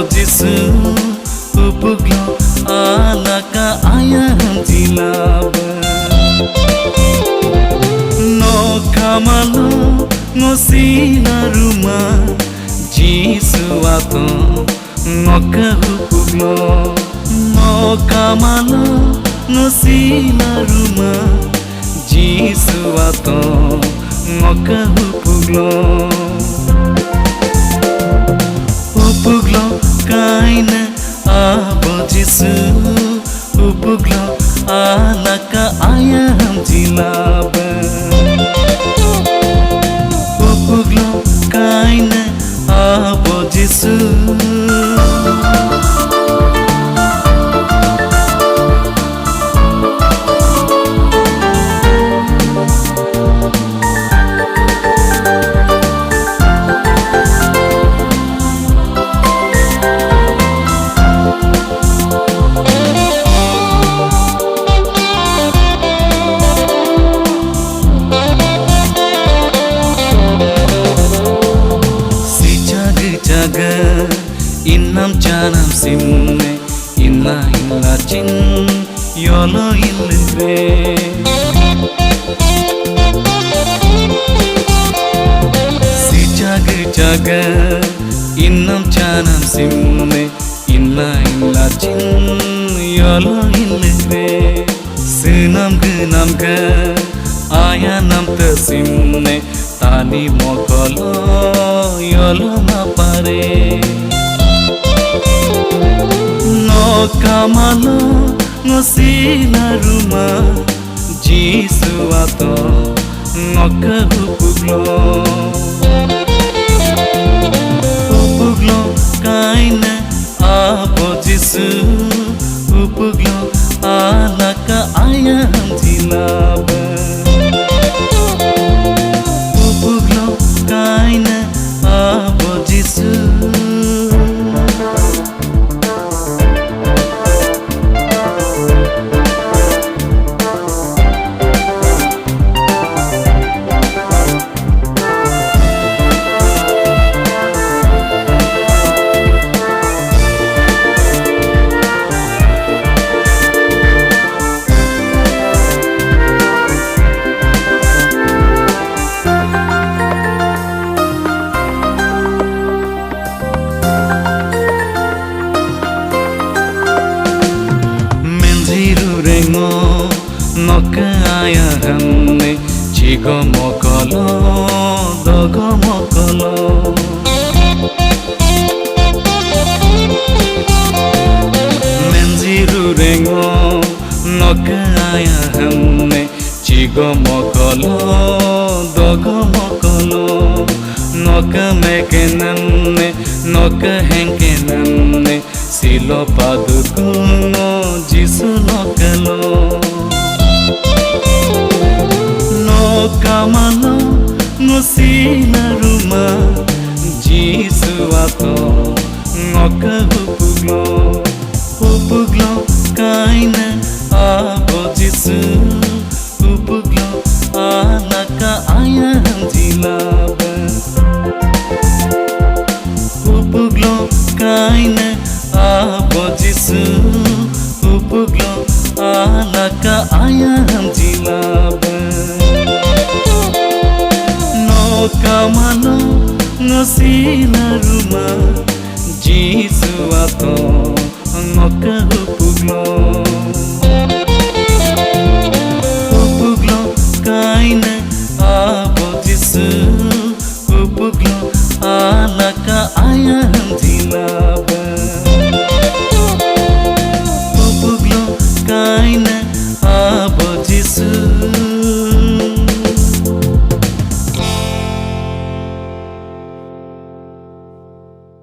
jisu upuglo alaka ayam jilaba no kamalo ngosina ruma jisu ato ngoka upuglo no kamalo ngosina ruma jisu ato ngoka upuglo kaina abo jisu upuglo alaka ayam jilaba upuglo kaina abo jisu Innam chanam simne illa illa chin yolo ilre si jaga innam chanam simne illa illa chin yolo ilre sinam ga aya nam ta simne tani mokolo yolo ma pare no kamalo ngosina ruma jisu ato ngoka upuglo kaina abo jisu upuglo alaka ayam jilaba upuglo kaina abo jisu noka ayahamne chigo mokolo dogo mokolo menziru rengo noka ayahamne chigo mokolo dogo mokolo noka mekenamne noka henkenamne silo padukuno jisu nokalo kamalo ngosina ruma jisu ato ngoka upuglo kaina abo jisu upuglo alaka ayam jilaba upuglo kaina abo jisu upuglo alaka ayam jilaba kamalo ngosina ruma jisu ato ngoka